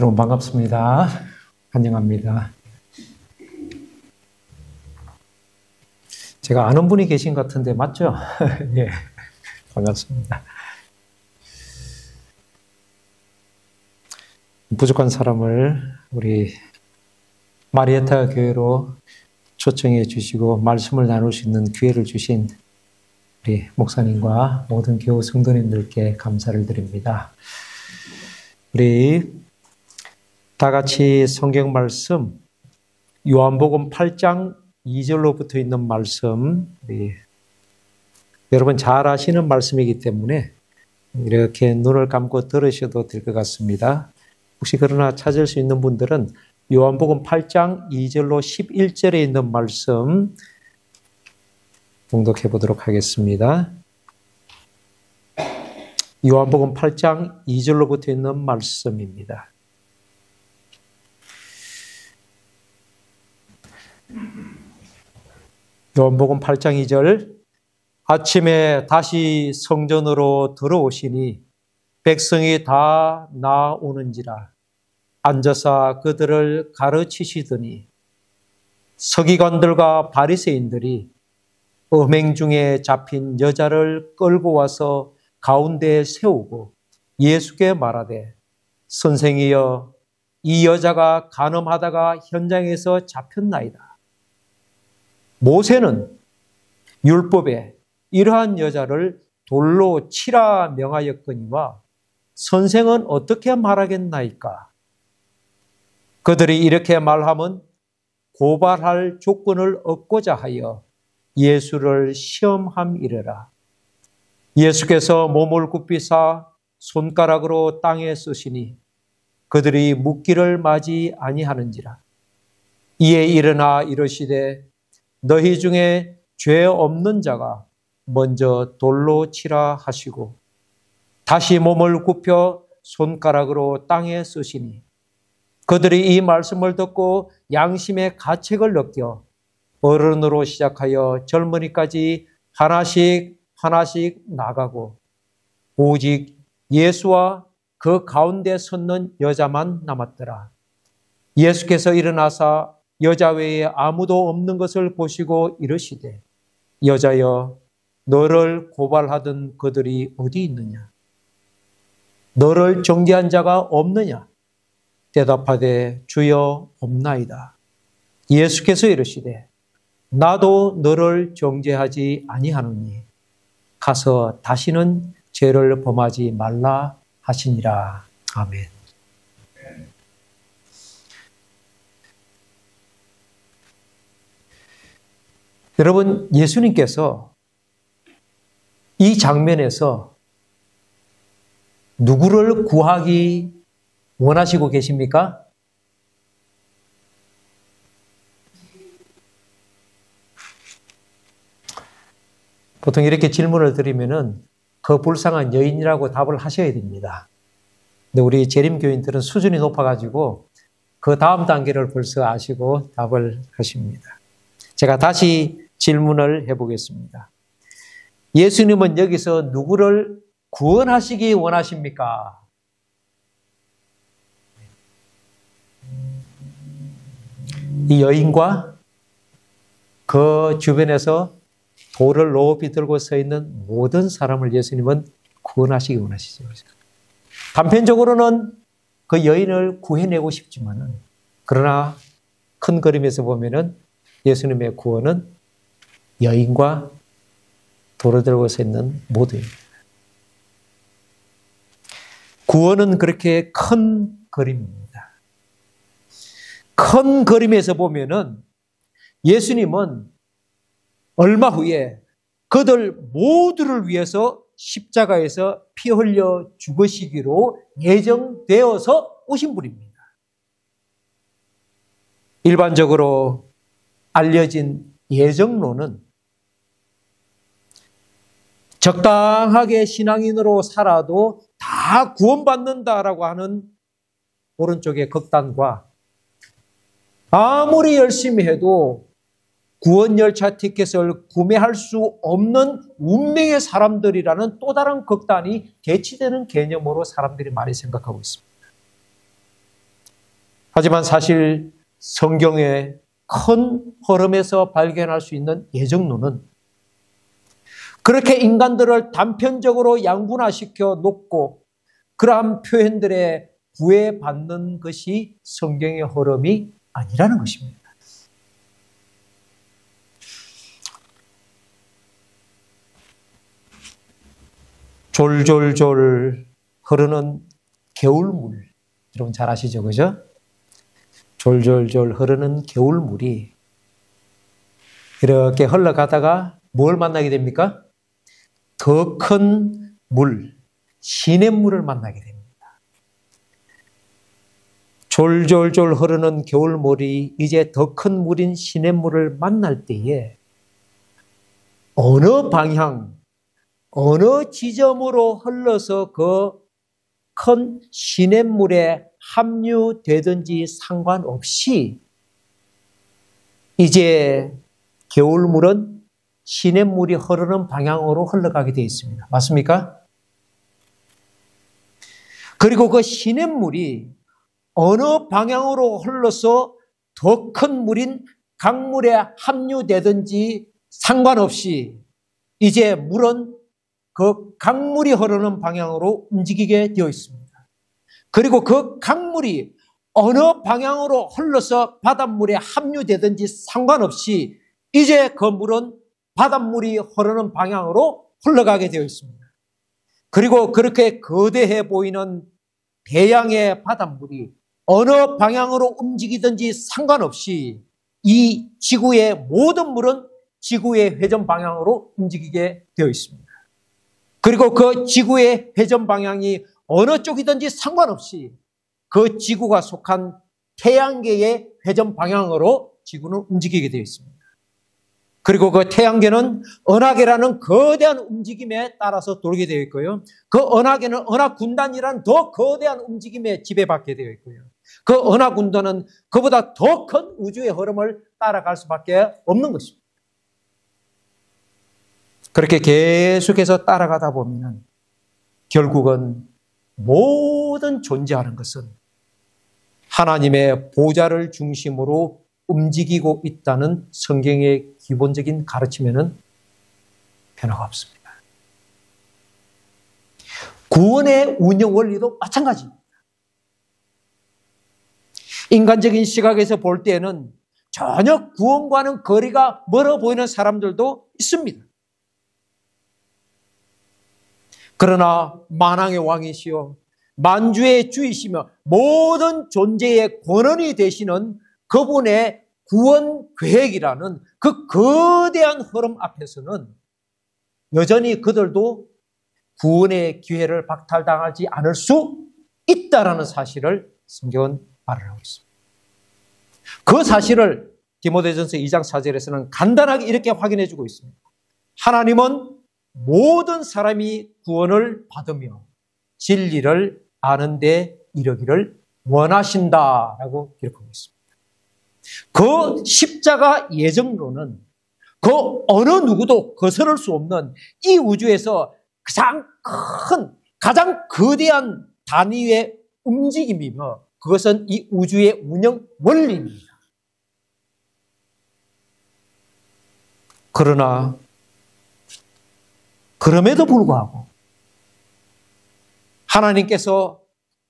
여러분 반갑습니다. 환영합니다. 제가 아는 분이 계신 것 같은데 맞죠? 예, 반갑습니다. 부족한 사람을 우리 마리에타 교회로 초청해 주시고 말씀을 나눌 수 있는 기회를 주신 우리 목사님과 모든 교우 성도님들께 감사를 드립니다. 우리 다 같이 성경 말씀 요한복음 8장 2절로 붙어 있는 말씀, 여러분 잘 아시는 말씀이기 때문에 이렇게 눈을 감고 들으셔도 될 것 같습니다. 혹시 그러나 찾을 수 있는 분들은 요한복음 8장 2절로 11절에 있는 말씀 봉독해 보도록 하겠습니다. 요한복음 8장 2절로 붙어 있는 말씀입니다. 요한복음 8장 2절 아침에 다시 성전으로 들어오시니 백성이 다 나오는지라 앉아서 그들을 가르치시더니 서기관들과 바리새인들이 음행 중에 잡힌 여자를 끌고 와서 가운데에 세우고 예수께 말하되 선생이여 이 여자가 간음하다가 현장에서 잡혔나이다. 모세는 율법에 이러한 여자를 돌로 치라 명하였거니와 선생은 어떻게 말하겠나이까? 그들이 이렇게 말하면 고발할 조건을 얻고자 하여 예수를 시험함이러라. 예수께서 몸을 굽히사 손가락으로 땅에 쓰시니 그들이 묻기를 마지 아니하는지라. 이에 일어나 이르시되 너희 중에 죄 없는 자가 먼저 돌로 치라 하시고 다시 몸을 굽혀 손가락으로 땅에 쓰시니 그들이 이 말씀을 듣고 양심의 가책을 느껴 어른으로 시작하여 젊은이까지 하나씩 나가고 오직 예수와 그 가운데 섰는 여자만 남았더라. 예수께서 일어나사 여자 외에 아무도 없는 것을 보시고 이르시되 여자여 너를 고발하던 그들이 어디 있느냐? 너를 정죄한 자가 없느냐? 대답하되 주여 없나이다. 예수께서 이르시되 나도 너를 정죄하지 아니하노니 가서 다시는 죄를 범하지 말라 하시니라. 아멘. 여러분, 예수님께서 이 장면에서 누구를 구하기 원하시고 계십니까? 보통 이렇게 질문을 드리면은 그 불쌍한 여인이라고 답을 하셔야 됩니다. 근데 우리 재림교인들은 수준이 높아가지고 그 다음 단계를 벌써 아시고 답을 하십니다. 제가 다시 질문을 해보겠습니다. 예수님은 여기서 누구를 구원하시기 원하십니까? 이 여인과 그 주변에서 돌을 높이 들고 서 있는 모든 사람을 예수님은 구원하시기 원하시죠. 단편적으로는 그 여인을 구해내고 싶지만은 그러나 큰 그림에서 보면은 예수님의 구원은 여인과 돌을 들고 서 있는 모두입니다. 구원은 그렇게 큰 그림입니다. 큰 그림에서 보면은 예수님은 얼마 후에 그들 모두를 위해서 십자가에서 피 흘려 죽으시기로 예정되어서 오신 분입니다. 일반적으로 알려진 예정론은 적당하게 신앙인으로 살아도 다 구원받는다라고 하는 오른쪽의 극단과 아무리 열심히 해도 구원 열차 티켓을 구매할 수 없는 운명의 사람들이라는 또 다른 극단이 대치되는 개념으로 사람들이 많이 생각하고 있습니다. 하지만 사실 성경의 큰 흐름에서 발견할 수 있는 예정론은 그렇게 인간들을 단편적으로 양분화시켜 놓고 그러한 표현들에 구애받는 것이 성경의 흐름이 아니라는 것입니다. 졸졸졸 흐르는 겨울물, 여러분 잘 아시죠? 그죠? 졸졸졸 흐르는 겨울물이 이렇게 흘러가다가 뭘 만나게 됩니까? 더 큰 물, 시냇물을 만나게 됩니다. 졸졸졸 흐르는 겨울물이 이제 더 큰 물인 시냇물을 만날 때에 어느 방향, 어느 지점으로 흘러서 그 큰 시냇물에 합류되든지 상관없이 이제 겨울물은 시냇물이 흐르는 방향으로 흘러가게 되어 있습니다. 맞습니까? 그리고 그 시냇물이 어느 방향으로 흘러서 더 큰 물인 강물에 합류되든지 상관없이 이제 물은 그 강물이 흐르는 방향으로 움직이게 되어 있습니다. 그리고 그 강물이 어느 방향으로 흘러서 바닷물에 합류되든지 상관없이 이제 그 물은 바닷물이 흐르는 방향으로 흘러가게 되어 있습니다. 그리고 그렇게 거대해 보이는 대양의 바닷물이 어느 방향으로 움직이든지 상관없이 이 지구의 모든 물은 지구의 회전 방향으로 움직이게 되어 있습니다. 그리고 그 지구의 회전 방향이 어느 쪽이든지 상관없이 그 지구가 속한 태양계의 회전 방향으로 지구는 움직이게 되어 있습니다. 그리고 그 태양계는 은하계라는 거대한 움직임에 따라서 돌게 되어 있고요. 그 은하계는 은하군단이라는 더 거대한 움직임에 지배받게 되어 있고요. 그 은하군단은 그보다 더 큰 우주의 흐름을 따라갈 수밖에 없는 것입니다. 그렇게 계속해서 따라가다 보면 결국은 모든 존재하는 것은 하나님의 보좌를 중심으로 움직이고 있다는 성경의 기본적인 가르침에는 변화가 없습니다. 구원의 운영 원리도 마찬가지입니다. 인간적인 시각에서 볼 때에는 전혀 구원과는 거리가 멀어 보이는 사람들도 있습니다. 그러나 만왕의 왕이시여 만주의 주이시며 모든 존재의 권원이 되시는 그분의 구원 계획이라는 그 거대한 흐름 앞에서는 여전히 그들도 구원의 기회를 박탈당하지 않을 수 있다라는 사실을 성경은 말을 하고 있습니다. 그 사실을 디모데전서 2장 4절에서는 간단하게 이렇게 확인해 주고 있습니다. 하나님은 모든 사람이 구원을 받으며 진리를 아는 데 이르기를 원하신다라고 기록하고 있습니다. 그 십자가 예정론은 그 어느 누구도 거스를 수 없는 이 우주에서 가장 큰, 가장 거대한 단위의 움직임이며 그것은 이 우주의 운영 원리입니다. 그러나 그럼에도 불구하고 하나님께서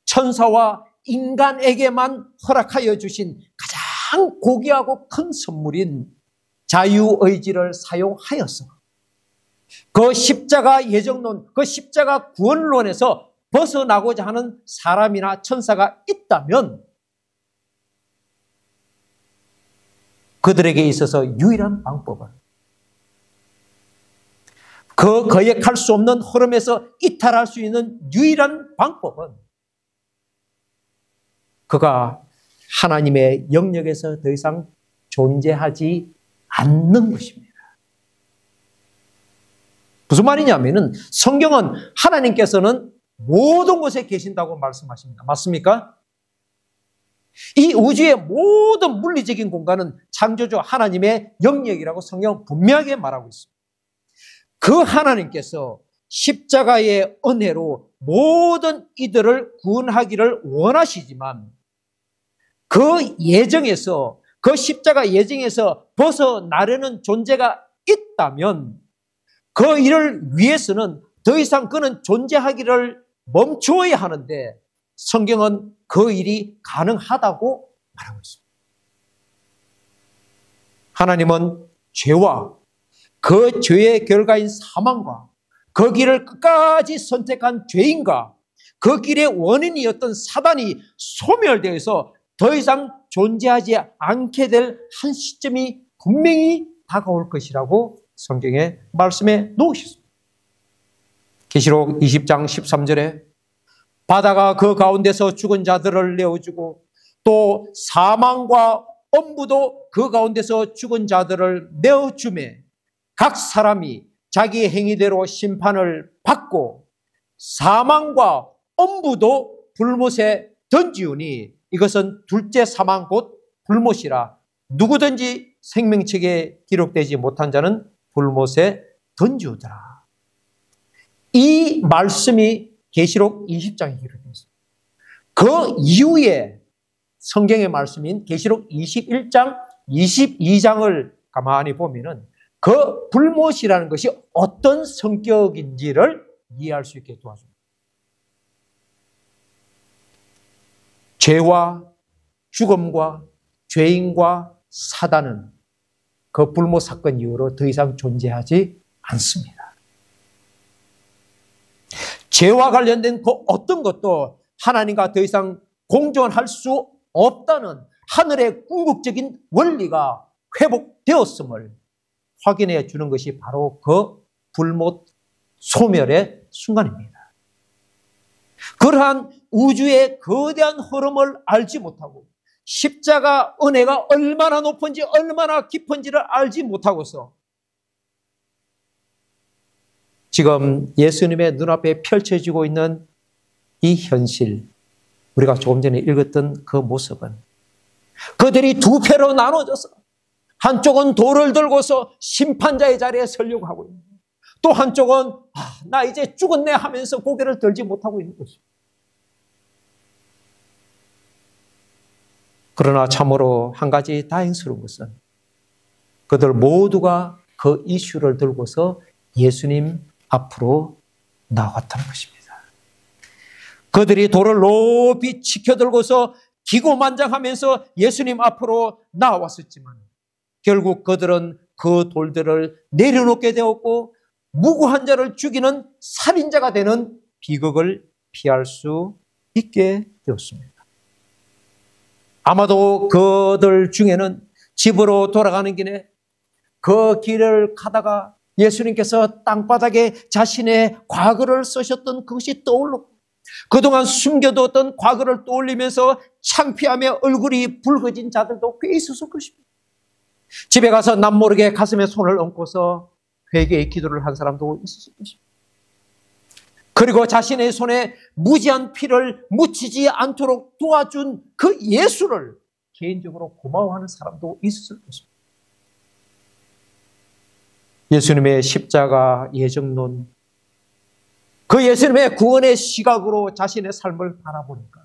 천사와 인간에게만 허락하여 주신 가장 고귀하고 큰 선물인 자유의지를 사용하여서 그 십자가 예정론, 그 십자가 구원론에서 벗어나고자 하는 사람이나 천사가 있다면 그들에게 있어서 유일한 방법은 그 거역할 수 없는 흐름에서 이탈할 수 있는 유일한 방법은 그가 하나님의 영역에서 더 이상 존재하지 않는 것입니다. 무슨 말이냐면은 성경은 하나님께서는 모든 곳에 계신다고 말씀하십니다. 맞습니까? 이 우주의 모든 물리적인 공간은 창조주 하나님의 영역이라고 성경은 분명하게 말하고 있습니다. 그 하나님께서 십자가의 은혜로 모든 이들을 구원하기를 원하시지만 그 예정에서, 그 십자가 예정에서 벗어나려는 존재가 있다면 그 일을 위해서는 더 이상 그는 존재하기를 멈추어야 하는데 성경은 그 일이 가능하다고 말하고 있습니다. 하나님은 죄와 그 죄의 결과인 사망과 그 길을 끝까지 선택한 죄인과 그 길의 원인이었던 사단이 소멸되어서 더 이상 존재하지 않게 될 한 시점이 분명히 다가올 것이라고 성경에 말씀해 놓으셨습니다. 계시록 20장 13절에 바다가 그 가운데서 죽은 자들을 내어주고 또 사망과 엄부도 그 가운데서 죽은 자들을 내어주매 각 사람이 자기 행위대로 심판을 받고 사망과 엄부도 불못에 던지우니 이것은 둘째 사망 곧 불못이라 누구든지 생명책에 기록되지 못한 자는 불못에 던지우더라. 이 말씀이 계시록 20장에 기록되어 있습니다. 그 이후에 성경의 말씀인 계시록 21장, 22장을 가만히 보면은 그 불못이라는 것이 어떤 성격인지를 이해할 수 있게 도와줍니다. 죄와 죽음과 죄인과 사단은 그 불못 사건 이후로 더 이상 존재하지 않습니다. 죄와 관련된 그 어떤 것도 하나님과 더 이상 공존할 수 없다는 하늘의 궁극적인 원리가 회복되었음을 확인해 주는 것이 바로 그 불못 소멸의 순간입니다. 그러한 우주의 거대한 흐름을 알지 못하고 십자가 은혜가 얼마나 높은지 얼마나 깊은지를 알지 못하고서 지금 예수님의 눈앞에 펼쳐지고 있는 이 현실, 우리가 조금 전에 읽었던 그 모습은 그들이 두 패로 나눠져서 한쪽은 돌을 들고서 심판자의 자리에 서려고 하고 있는, 또 한쪽은 나 이제 죽었네 하면서 고개를 들지 못하고 있는 것입니다. 그러나 참으로 한 가지 다행스러운 것은 그들 모두가 그 이슈를 들고서 예수님 앞으로 나왔다는 것입니다. 그들이 돌을 높이 치켜들고서 기고만장하면서 예수님 앞으로 나왔었지만 결국 그들은 그 돌들을 내려놓게 되었고 무고한 자를 죽이는 살인자가 되는 비극을 피할 수 있게 되었습니다. 아마도 그들 중에는 집으로 돌아가는 길에 그 길을 가다가 예수님께서 땅바닥에 자신의 과거를 쓰셨던 그것이 떠올랐고 그동안 숨겨뒀던 과거를 떠올리면서 창피하며 얼굴이 붉어진 자들도 꽤 있었을 것입니다. 집에 가서 남모르게 가슴에 손을 얹고서 회개의 기도를 한 사람도 있었을 것입니다. 그리고 자신의 손에 무지한 피를 묻히지 않도록 도와준 그 예수를 개인적으로 고마워하는 사람도 있었을 것입니다. 예수님의 십자가 예정론, 그 예수님의 구원의 시각으로 자신의 삶을 바라보니까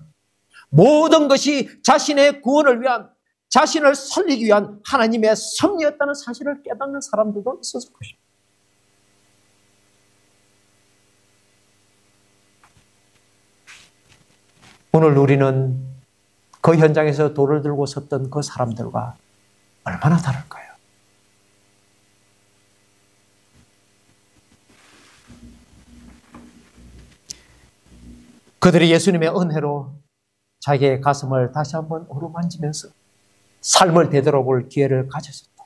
모든 것이 자신의 구원을 위한, 자신을 살리기 위한 하나님의 섭리였다는 사실을 깨닫는 사람들도 있었을 것입니다. 오늘 우리는 그 현장에서 돌을 들고 섰던 그 사람들과 얼마나 다를까요? 그들이 예수님의 은혜로 자기의 가슴을 다시 한번 어루만지면서 삶을 되돌아볼 기회를 가졌습니다.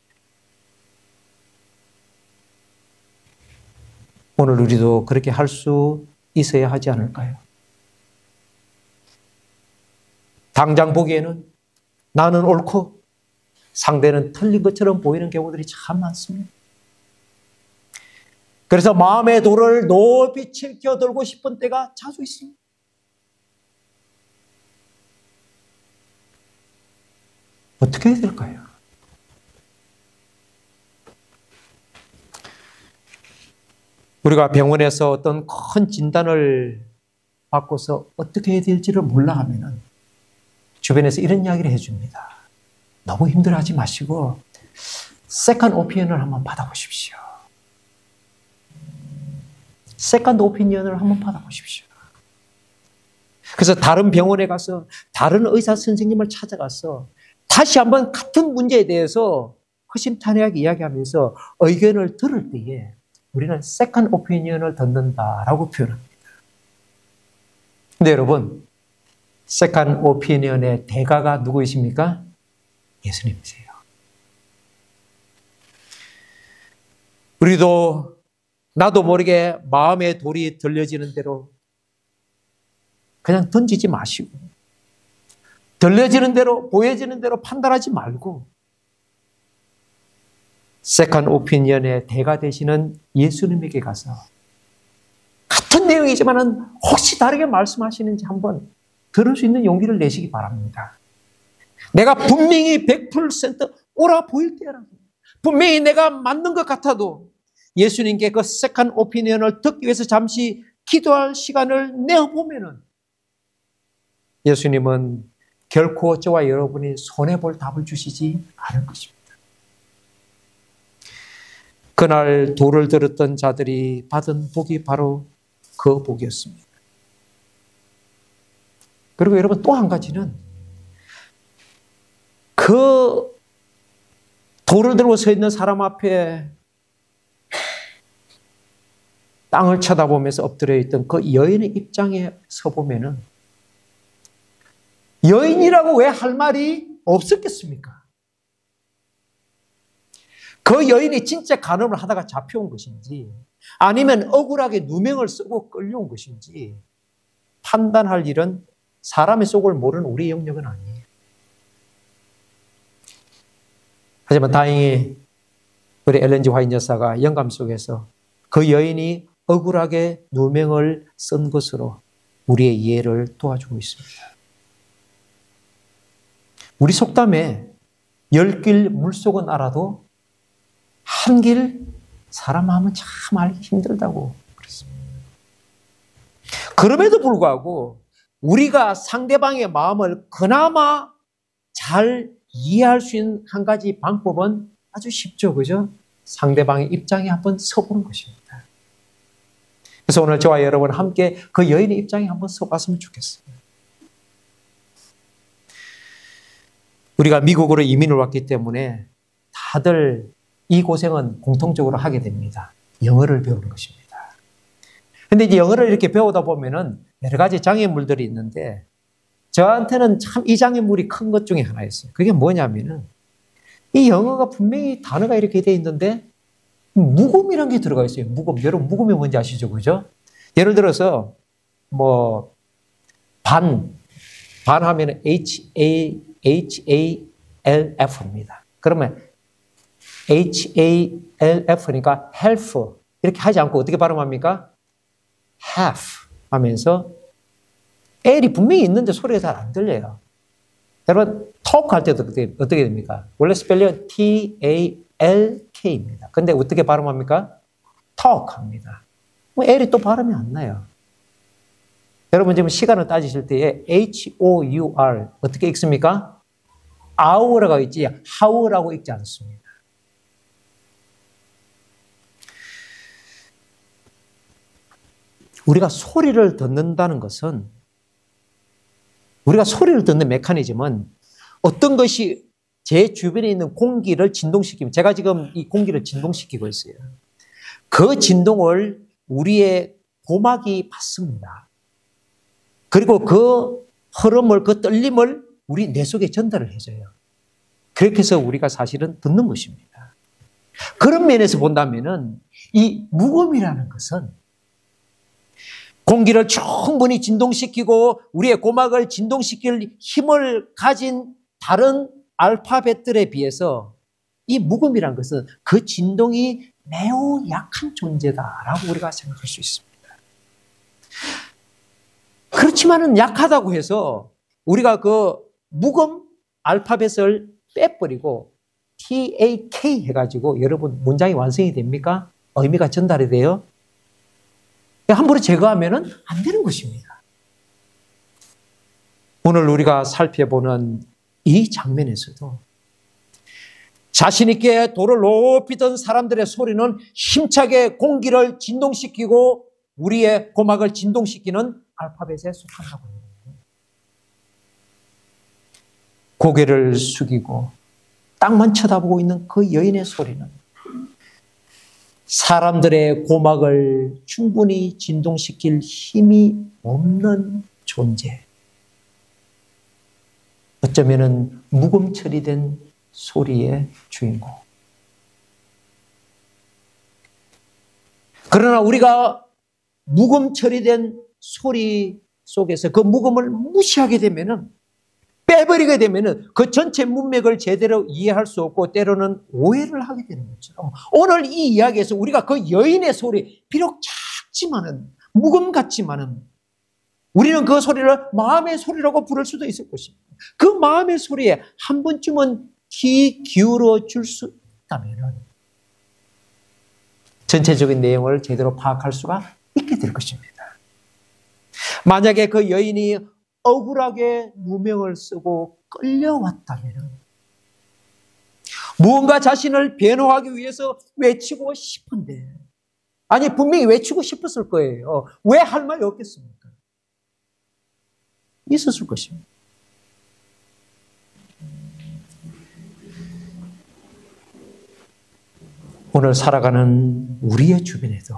오늘 우리도 그렇게 할 수 있어야 하지 않을까요? 당장 보기에는 나는 옳고 상대는 틀린 것처럼 보이는 경우들이 참 많습니다. 그래서 마음의 돌을 높이 치켜들고 싶은 때가 자주 있습니다. 어떻게 해야 될까요? 우리가 병원에서 어떤 큰 진단을 받고서 어떻게 해야 될지를 몰라 하면은 주변에서 이런 이야기를 해줍니다. 너무 힘들어하지 마시고 세컨드 오피니언을 한번 받아보십시오. 세컨드 오피니언을 한번 받아보십시오. 그래서 다른 병원에 가서 다른 의사 선생님을 찾아가서 다시 한번 같은 문제에 대해서 허심탄회하게 이야기하면서 의견을 들을 때에 우리는 세컨드 오피니언을 듣는다라고 표현합니다. 근데 여러분, 세컨드 오피니언의 대가가 누구이십니까? 예수님이세요. 우리도 나도 모르게 마음의 돌이 들려지는 대로 그냥 던지지 마시고 들려지는 대로 보여지는 대로 판단하지 말고 세컨드 오피니언의 대가 되시는 예수님에게 가서 같은 내용이지만은 혹시 다르게 말씀하시는지 한번 들을 수 있는 용기를 내시기 바랍니다. 내가 분명히 100% 옳아 보일 때라고. 분명히 내가 맞는 것 같아도 예수님께 그 세컨 오피니언을 듣기 위해서 잠시 기도할 시간을 내어보면은 예수님은 결코 저와 여러분이 손해볼 답을 주시지 않을 것입니다. 그날 도를 들었던 자들이 받은 복이 바로 그 복이었습니다. 그리고 여러분 또 한 가지는 그 돌을 들고 서 있는 사람 앞에 땅을 쳐다보면서 엎드려 있던 그 여인의 입장에 서보면은 여인이라고 왜 할 말이 없었겠습니까? 그 여인이 진짜 간음을 하다가 잡혀온 것인지 아니면 억울하게 누명을 쓰고 끌려온 것인지 판단할 일은 사람의 속을 모르는 우리 영역은 아니에요. 하지만 다행히 우리 엘렌 G 화이트 여사가 영감 속에서 그 여인이 억울하게 누명을 쓴 것으로 우리의 이해를 도와주고 있습니다. 우리 속담에 10길 물속은 알아도 한 길 사람 마음은 참 알기 힘들다고 그랬습니다. 그럼에도 불구하고 우리가 상대방의 마음을 그나마 잘 이해할 수 있는 한 가지 방법은 아주 쉽죠. 그죠? 상대방의 입장에 한번 서보는 것입니다. 그래서 오늘 저와 여러분 함께 그 여인의 입장에 한번 서봤으면 좋겠어요. 우리가 미국으로 이민을 왔기 때문에 다들 이 고생은 공통적으로 하게 됩니다. 영어를 배우는 것입니다. 근데 이제 영어를 이렇게 배우다 보면은 여러 가지 장애물들이 있는데 저한테는 참 이 장애물이 큰 것 중에 하나였어요. 그게 뭐냐면은 이 영어가 분명히 단어가 이렇게 돼 있는데 묵음이라는 게 들어가 있어요. 묵음. 여러분 묵음이 뭔지 아시죠? 그죠? 예를 들어서 뭐 반 하면은 HALF입니다. 그러면 HALF니까 help 이렇게 하지 않고 어떻게 발음합니까? half 하면서 L이 분명히 있는데 소리가 잘 안 들려요. 여러분 talk 할 때도 어떻게 됩니까? 원래 스펠링은 TALK입니다. 근데 어떻게 발음합니까? talk 합니다. L이 또 발음이 안 나요. 여러분 지금 시간을 따지실 때에 HOUR 어떻게 읽습니까? hour라고 읽지 how라고 읽지 않습니다. 우리가 소리를 듣는다는 것은 우리가 소리를 듣는 메커니즘은 어떤 것이 제 주변에 있는 공기를 진동시키면 제가 지금 이 공기를 진동시키고 있어요. 그 진동을 우리의 고막이 받습니다. 그리고 그 흐름을 그 떨림을 우리 뇌 속에 전달을 해줘요. 그렇게 해서 우리가 사실은 듣는 것입니다. 그런 면에서 본다면은 이 묵음이라는 것은 공기를 충분히 진동시키고 우리의 고막을 진동시킬 힘을 가진 다른 알파벳들에 비해서 이 묵음이라는 것은 그 진동이 매우 약한 존재다라고 우리가 생각할 수 있습니다. 그렇지만은 약하다고 해서 우리가 그 묵음 알파벳을 빼버리고 TAK 해가지고 여러분 문장이 완성이 됩니까? 의미가 전달이 돼요? 함부로 제거하면 안 되는 것입니다. 오늘 우리가 살펴보는 이 장면에서도 자신 있게 돌을 높이 든 사람들의 소리는 힘차게 공기를 진동시키고 우리의 고막을 진동시키는 알파벳에 속한다고 합니다. 고개를 숙이고 땅만 쳐다보고 있는 그 여인의 소리는 사람들의 고막을 충분히 진동시킬 힘이 없는 존재. 어쩌면은 묵음 처리된 소리의 주인공. 그러나 우리가 묵음 처리된 소리 속에서 그 묵음을 무시하게 되면은 빼버리게 되면은 그 전체 문맥을 제대로 이해할 수 없고 때로는 오해를 하게 되는 것처럼 오늘 이 이야기에서 우리가 그 여인의 소리 비록 작지만은 묵음 같지만은 우리는 그 소리를 마음의 소리라고 부를 수도 있을 것입니다. 그 마음의 소리에 한 번쯤은 귀 기울여 줄 수 있다면 전체적인 내용을 제대로 파악할 수가 있게 될 것입니다. 만약에 그 여인이 억울하게 누명을 쓰고 끌려왔다면 무언가 자신을 변호하기 위해서 외치고 싶은데, 아니 분명히 외치고 싶었을 거예요. 왜 할 말이 없겠습니까? 있었을 것입니다. 오늘 살아가는 우리의 주변에도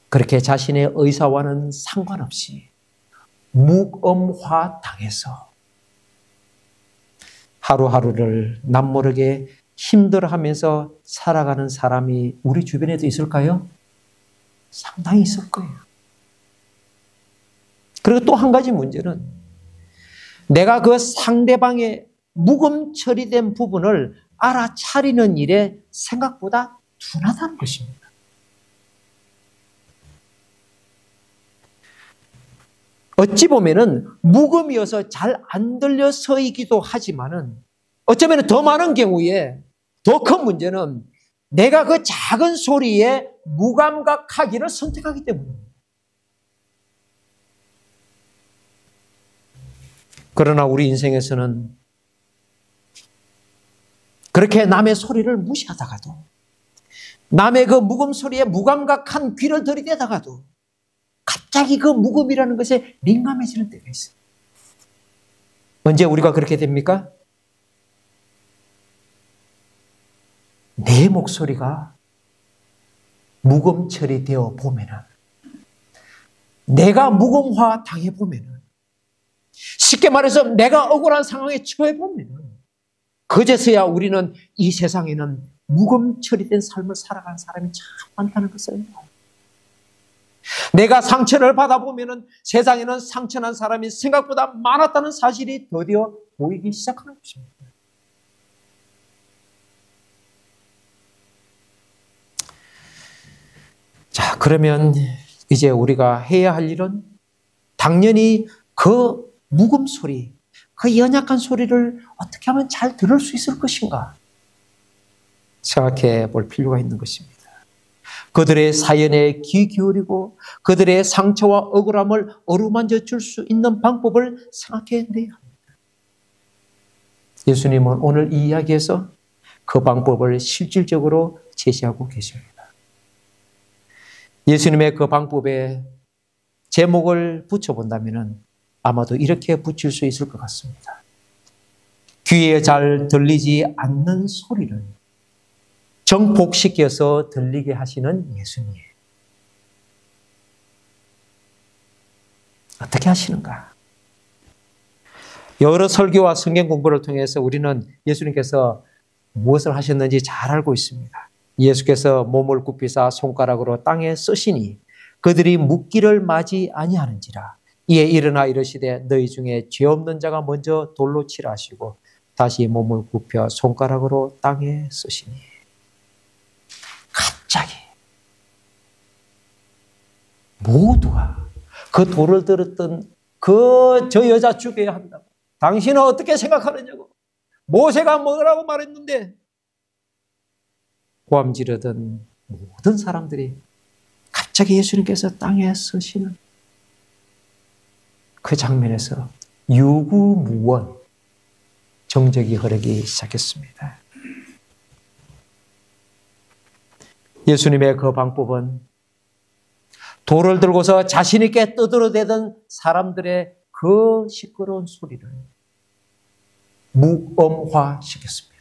그렇게 자신의 의사와는 상관없이 묵엄화당해서 하루하루를 남모르게 힘들어하면서 살아가는 사람이 우리 주변에도 있을까요? 상당히 있을 거예요. 그리고 또 한 가지 문제는 내가 그 상대방의 묵음 처리된 부분을 알아차리는 일에 생각보다 둔하다는 것입니다. 어찌 보면은 묵음이어서 잘 안 들려서이기도 하지만은 어쩌면 더 많은 경우에 더 큰 문제는 내가 그 작은 소리에 무감각하기를 선택하기 때문입니다. 그러나 우리 인생에서는 그렇게 남의 소리를 무시하다가도, 남의 그 묵음 소리에 무감각한 귀를 들이대다가도 갑자기 그 묵음이라는 것에 민감해지는 때가 있어요. 언제 우리가 그렇게 됩니까? 내 목소리가 묵음 처리되어 보면은, 내가 묵음화 당해 보면은, 쉽게 말해서 내가 억울한 상황에 처해 보면은, 그제서야 우리는 이 세상에는 묵음 처리된 삶을 살아가는 사람이 참 많다는 것을, 내가 상처를 받아보면 세상에는 상처난 사람이 생각보다 많았다는 사실이 드디어 보이기 시작하는 것입니다. 자, 그러면 이제 우리가 해야 할 일은 당연히 그 묵음 소리, 그 연약한 소리를 어떻게 하면 잘 들을 수 있을 것인가 생각해 볼 필요가 있는 것입니다. 그들의 사연에 귀 기울이고 그들의 상처와 억울함을 어루만져 줄 수 있는 방법을 생각해 내야 합니다. 예수님은 오늘 이 이야기에서 그 방법을 실질적으로 제시하고 계십니다. 예수님의 그 방법에 제목을 붙여본다면 아마도 이렇게 붙일 수 있을 것 같습니다. 귀에 잘 들리지 않는 소리를 정복시켜서 들리게 하시는 예수님. 어떻게 하시는가? 여러 설교와 성경 공부를 통해서 우리는 예수님께서 무엇을 하셨는지 잘 알고 있습니다. 예수께서 몸을 굽히사 손가락으로 땅에 쓰시니 그들이 묻기를 마지 아니하는지라. 이에 일어나 이르시되 너희 중에 죄 없는 자가 먼저 돌로 치라 하시고 다시 몸을 굽혀 손가락으로 땅에 쓰시니. 갑자기 모두가 그 돌을 들었던 저 여자 죽여야 한다고, 당신은 어떻게 생각하느냐고, 모세가 뭐라고 말했는데, 고함 지르던 모든 사람들이 갑자기 예수님께서 땅에 서시는 그 장면에서 유구무원 정적이 흐르기 시작했습니다. 예수님의 그 방법은 돌을 들고서 자신 있게 떠들어대던 사람들의 그 시끄러운 소리를 무엄화시켰습니다.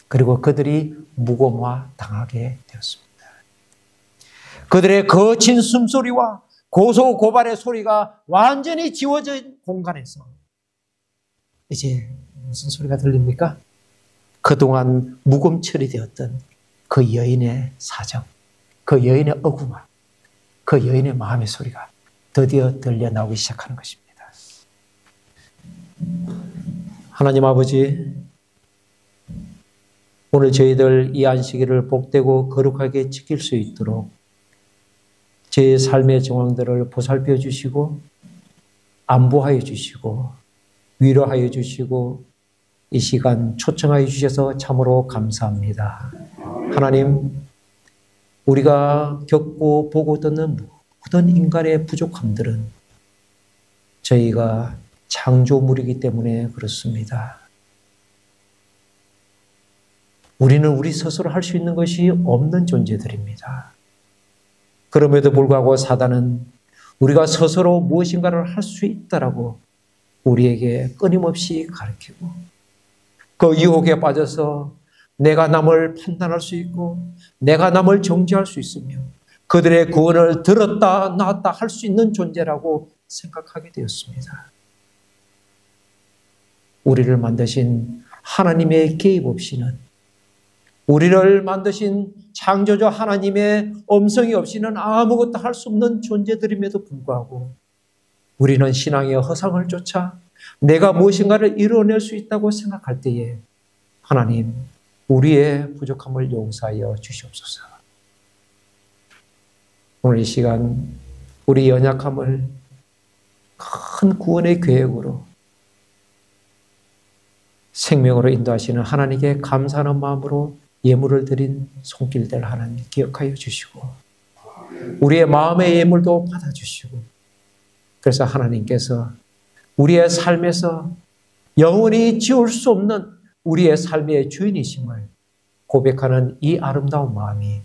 그리고 그들이 무엄화 당하게 되었습니다. 그들의 거친 숨소리와 고소고발의 소리가 완전히 지워진 공간에서 이제 무슨 소리가 들립니까? 그동안 묵음 처리되었던 그 여인의 사정, 그 여인의 억울함, 그 여인의 마음의 소리가 드디어 들려 나오기 시작하는 것입니다. 하나님 아버지, 오늘 저희들 이 안식일을 복되고 거룩하게 지킬 수 있도록 제 삶의 정황들을 보살펴 주시고 안보하여 주시고 위로하여 주시고 이 시간 초청하여 주셔서 참으로 감사합니다. 하나님, 우리가 겪고 보고 듣는 모든 인간의 부족함들은 저희가 창조물이기 때문에 그렇습니다. 우리는 우리 스스로 할 수 있는 것이 없는 존재들입니다. 그럼에도 불구하고 사단은 우리가 스스로 무엇인가를 할 수 있다라고 우리에게 끊임없이 가르치고 그 유혹에 빠져서 내가 남을 판단할 수 있고 내가 남을 정죄할 수 있으며 그들의 구원을 들었다 놨다 할 수 있는 존재라고 생각하게 되었습니다. 우리를 만드신 하나님의 개입 없이는 우리를 만드신 창조주 하나님의 음성이 없이는 아무것도 할 수 없는 존재들임에도 불구하고 우리는 신앙의 허상을 쫓아 내가 무엇인가를 이뤄낼 수 있다고 생각할 때에 하나님, 우리의 부족함을 용서하여 주시옵소서. 오늘 이 시간 우리 연약함을 큰 구원의 계획으로 생명으로 인도하시는 하나님께 감사하는 마음으로 예물을 드린 손길들 하나님 기억하여 주시고 우리의 마음의 예물도 받아주시고 그래서 하나님께서 우리의 삶에서 영원히 지울 수 없는 우리의 삶의 주인이심을 고백하는 이 아름다운 마음이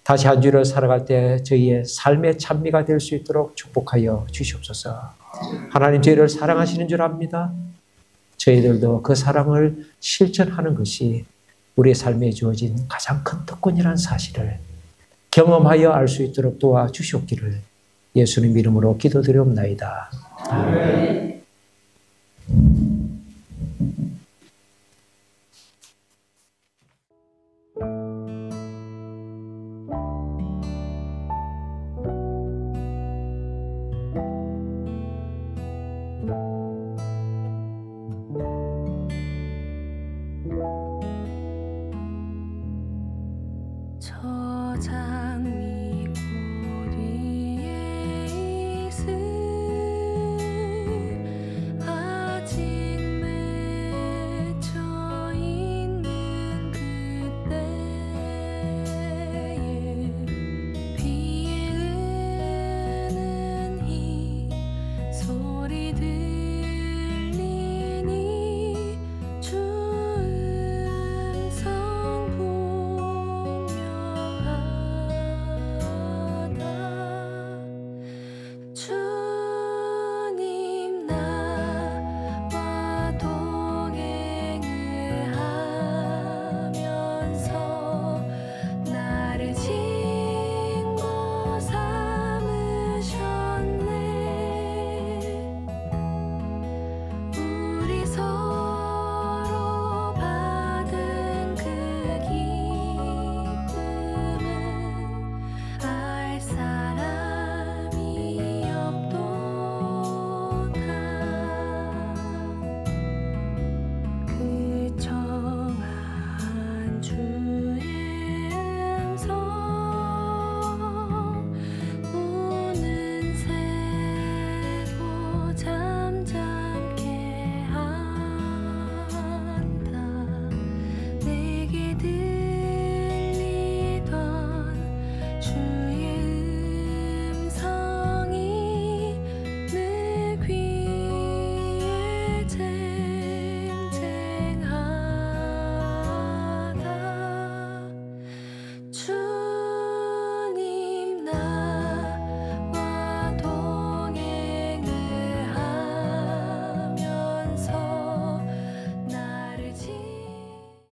다시 한 주를 살아갈 때 저희의 삶의 찬미가 될 수 있도록 축복하여 주시옵소서. 하나님 저희를 사랑하시는 줄 압니다. 저희들도 그 사랑을 실천하는 것이 우리의 삶에 주어진 가장 큰 특권이라는 사실을 경험하여 알 수 있도록 도와주시옵기를 예수님 이름으로 기도드리옵나이다. 아멘. 저장미